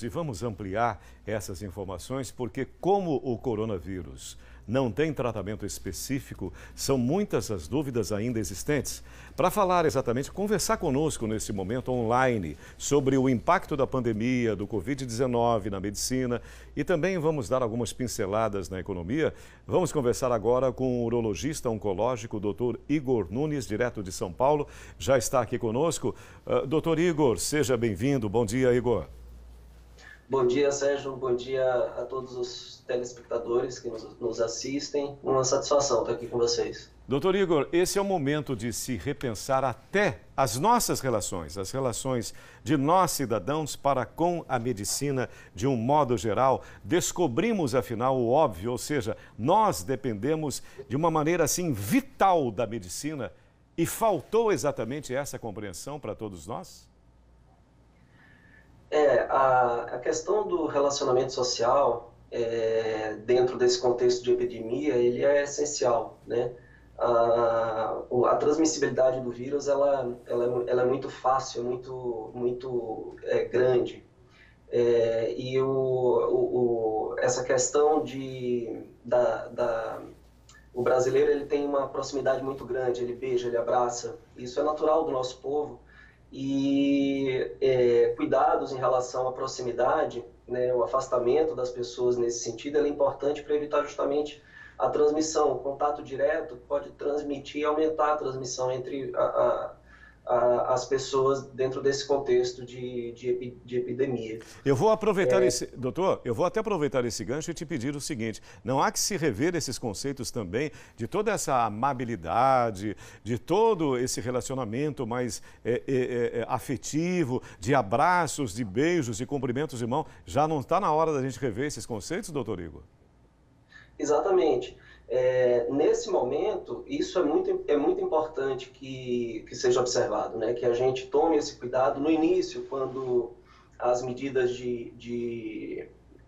E vamos ampliar essas informações porque, como o coronavírus não tem tratamento específico, são muitas as dúvidas ainda existentes. Para falar exatamente, conversar conosco nesse momento online sobre o impacto da pandemia, do Covid-19 na medicina e também vamos dar algumas pinceladas na economia. Vamos conversar agora com o urologista oncológico, Dr. Igor Nunes, direto de São Paulo. Já está aqui conosco. Dr. Igor, seja bem-vindo. Bom dia, Igor. Bom dia, Sérgio. Bom dia a todos os telespectadores que nos assistem. Uma satisfação estar aqui com vocês. Doutor Igor, esse é o momento de se repensar até as nossas relações, as relações de nós cidadãos para com a medicina de um modo geral. Descobrimos, afinal, o óbvio, ou seja, nós dependemos de uma maneira assim vital da medicina e faltou exatamente essa compreensão para todos nós? A questão do relacionamento social dentro desse contexto de epidemia, ele é essencial, né? A transmissibilidade do vírus, ela é muito fácil, muito grande. Essa questão o brasileiro, ele tem uma proximidade muito grande, ele beija, ele abraça, isso é natural do nosso povo. E cuidados em relação à proximidade, né, o afastamento das pessoas nesse sentido, é importante para evitar justamente a transmissão. O contato direto pode transmitir e aumentar a transmissão entre as pessoas dentro desse contexto de epidemia. Eu vou aproveitar doutor, eu vou até aproveitar esse gancho e te pedir o seguinte: não há que se rever esses conceitos também de toda essa amabilidade, de todo esse relacionamento mais afetivo, de abraços, de beijos, de cumprimentos de mão. Já não está na hora da gente rever esses conceitos, doutor Igor? Exatamente. Nesse momento, isso é muito importante que seja observado, né? Que a gente tome esse cuidado no início, quando as medidas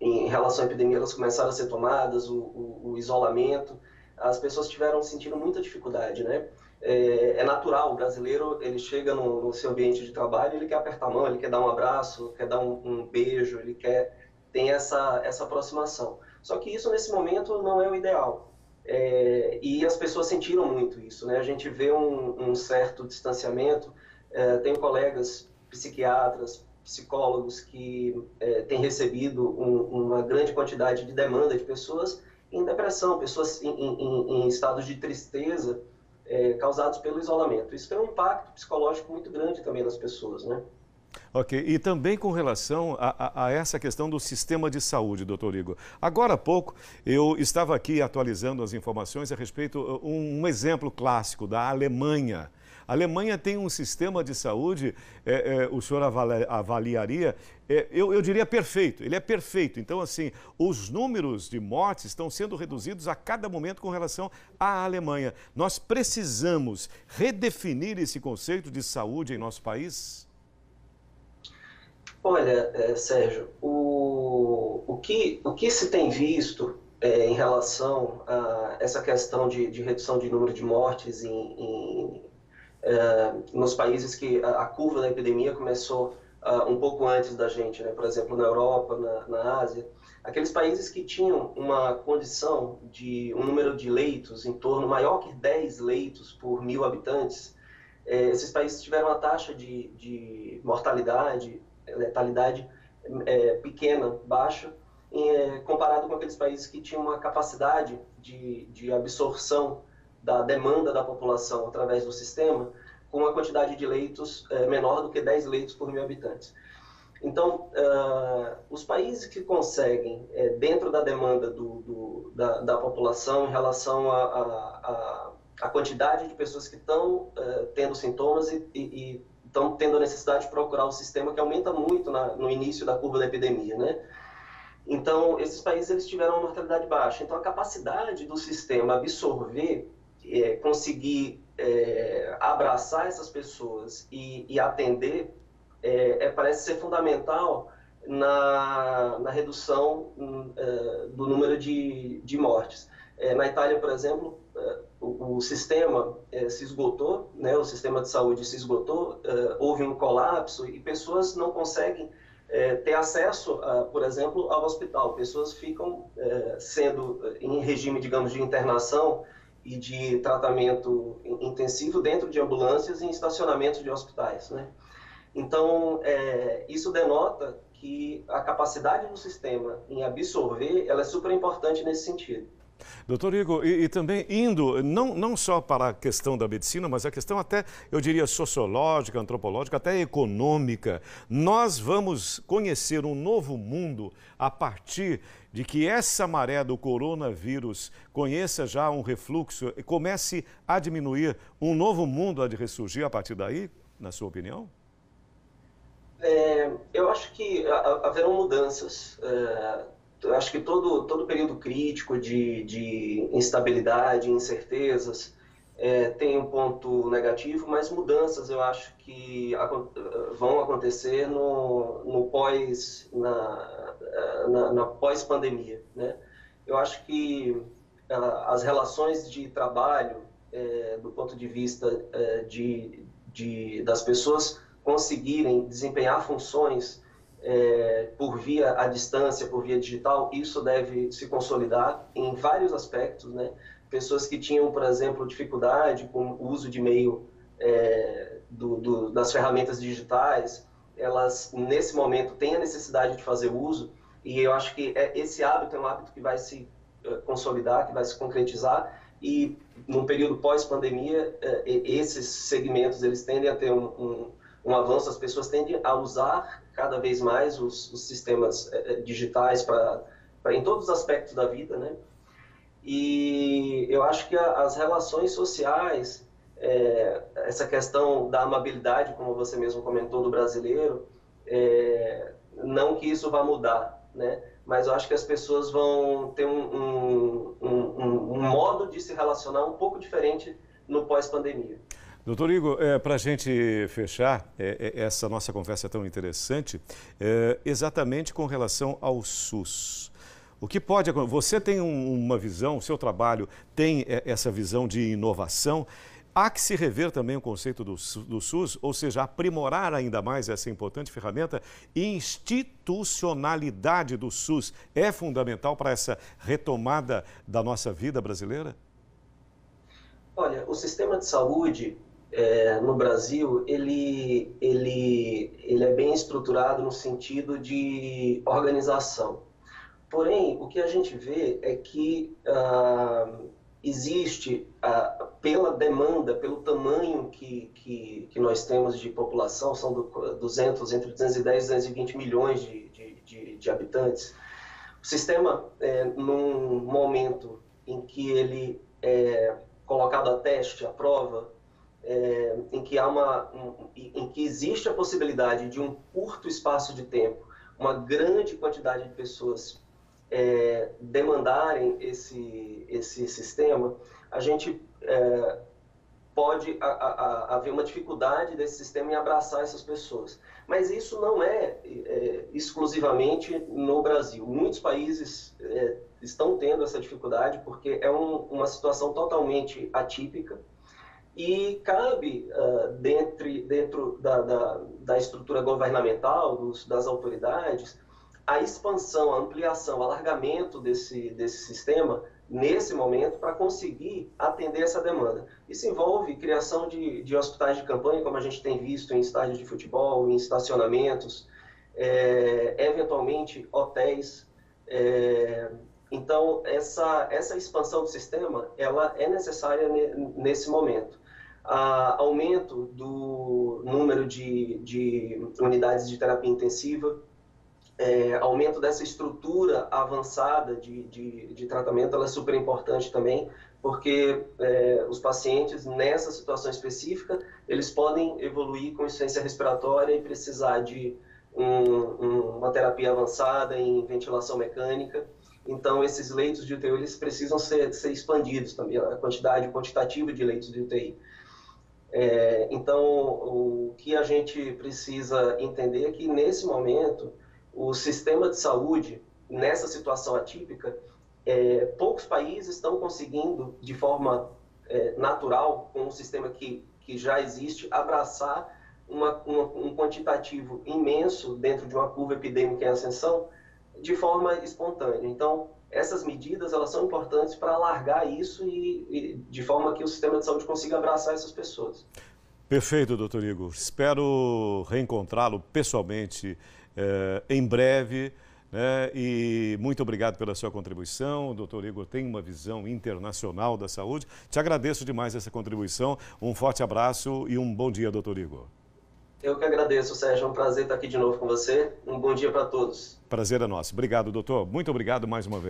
em relação à epidemia elas começaram a ser tomadas, o isolamento, as pessoas estiveram sentindo muita dificuldade, né? É natural, o brasileiro, ele chega no seu ambiente de trabalho, ele quer apertar a mão, ele quer dar um abraço, quer dar um beijo, tem essa aproximação. Só que isso, nesse momento, não é o ideal. E as pessoas sentiram muito isso, né? A gente vê um certo distanciamento. Tenho colegas psiquiatras, psicólogos que têm recebido uma grande quantidade de demanda de pessoas em depressão, pessoas em estados de tristeza causados pelo isolamento. Isso tem um impacto psicológico muito grande também nas pessoas, né? Ok, e também com relação a essa questão do sistema de saúde, doutor Igor. Agora há pouco eu estava aqui atualizando as informações a respeito, um exemplo clássico da Alemanha. A Alemanha tem um sistema de saúde, o senhor avaliaria, eu diria perfeito, ele é perfeito. Então, assim, os números de mortes estão sendo reduzidos a cada momento com relação à Alemanha. Nós precisamos redefinir esse conceito de saúde em nosso país? Olha, Sérgio, o que se tem visto em relação a essa questão de redução de número de mortes nos países que a curva da epidemia começou um pouco antes da gente, né? Por exemplo, na Europa, na Ásia, aqueles países que tinham uma condição de um número de leitos em torno maior que 10 leitos por 1.000 habitantes, esses países tiveram uma taxa de mortalidade, letalidade pequena, baixa, comparado com aqueles países que tinham uma capacidade de absorção da demanda da população através do sistema, com uma quantidade de leitos menor do que 10 leitos por 1.000 habitantes. Então, os países que conseguem, dentro da demanda da população, em relação à quantidade de pessoas que estão tendo sintomas e estão tendo a necessidade de procurar o sistema, que aumenta muito no início da curva da epidemia, né? Então, esses países eles tiveram uma mortalidade baixa. Então, a capacidade do sistema absorver, conseguir abraçar essas pessoas e atender, parece ser fundamental na redução do número de mortes. Na Itália, por exemplo, o sistema se esgotou, né? O sistema de saúde se esgotou, houve um colapso e pessoas não conseguem ter acesso, por exemplo, ao hospital. Pessoas ficam sendo em regime, digamos, de internação e de tratamento intensivo dentro de ambulâncias e em estacionamentos de hospitais, né? Então, isso denota que a capacidade do sistema em absorver, ela é super importante nesse sentido. Doutor Igor, e também indo não só para a questão da medicina, mas a questão até, eu diria, sociológica, antropológica, até econômica. Nós vamos conhecer um novo mundo a partir de que essa maré do coronavírus conheça já um refluxo e comece a diminuir. Um novo mundo há de ressurgir a partir daí, na sua opinião? Eu acho que haverão mudanças. Eu acho que todo período crítico de instabilidade, incertezas, tem um ponto negativo, mas mudanças eu acho que vão acontecer na pós-pandemia, né? Eu acho que as relações de trabalho, do ponto de vista das pessoas conseguirem desempenhar funções por via à distância, por via digital, isso deve se consolidar em vários aspectos, né? Pessoas que tinham, por exemplo, dificuldade com o uso de meio das ferramentas digitais, elas, nesse momento, têm a necessidade de fazer uso, e eu acho que esse hábito é um hábito que vai se consolidar, que vai se concretizar, e no período pós-pandemia, esses segmentos eles tendem a ter um avanço, as pessoas tendem a usar cada vez mais os sistemas digitais em todos os aspectos da vida, né? E eu acho que as relações sociais, essa questão da amabilidade, como você mesmo comentou, do brasileiro, não que isso vá mudar, né? Mas eu acho que as pessoas vão ter um modo de se relacionar um pouco diferente no pós-pandemia. Doutor Igor, para a gente fechar essa nossa conversa tão interessante, exatamente com relação ao SUS. O que pode acontecer? Você tem uma visão, o seu trabalho tem essa visão de inovação. Há que se rever também o conceito do SUS, ou seja, aprimorar ainda mais essa importante ferramenta. Institucionalidade do SUS é fundamental para essa retomada da nossa vida brasileira? Olha, o sistema de saúde no Brasil, ele é bem estruturado no sentido de organização. Porém, o que a gente vê é que existe, pela demanda, pelo tamanho que nós temos de população, são entre 210 e 220 milhões de habitantes, o sistema, num momento em que ele é colocado a teste, à prova, em que existe a possibilidade de um curto espaço de tempo, uma grande quantidade de pessoas demandarem esse sistema, a gente pode haver uma dificuldade desse sistema em abraçar essas pessoas. Mas isso não é exclusivamente no Brasil. Muitos países estão tendo essa dificuldade porque é uma situação totalmente atípica e cabe dentro da estrutura governamental, das autoridades, a expansão, a ampliação, o alargamento desse sistema nesse momento para conseguir atender essa demanda. Isso envolve criação de hospitais de campanha, como a gente tem visto em estádios de futebol, em estacionamentos, eventualmente hotéis. Então, essa expansão do sistema, ela é necessária nesse momento. Aumento do número de unidades de terapia intensiva, aumento dessa estrutura avançada de tratamento, ela é super importante também, porque os pacientes, nessa situação específica, eles podem evoluir com insuficiência respiratória e precisar de uma terapia avançada em ventilação mecânica. Então, esses leitos de UTI, eles precisam ser expandidos também, a quantidade quantitativa de leitos de UTI. Então, o que a gente precisa entender é que, nesse momento, o sistema de saúde, nessa situação atípica, poucos países estão conseguindo, de forma natural, com um sistema que já existe, abraçar um quantitativo imenso dentro de uma curva epidêmica em ascensão de forma espontânea. Então, essas medidas elas são importantes para alargar isso e de forma que o sistema de saúde consiga abraçar essas pessoas. Perfeito, doutor Igor. Espero reencontrá-lo pessoalmente em breve. E muito obrigado pela sua contribuição. O doutor Igor tem uma visão internacional da saúde. Te agradeço demais essa contribuição. Um forte abraço e um bom dia, doutor Igor. Eu que agradeço, Sérgio. É um prazer estar aqui de novo com você. Um bom dia para todos. Prazer é nosso. Obrigado, doutor. Muito obrigado mais uma vez.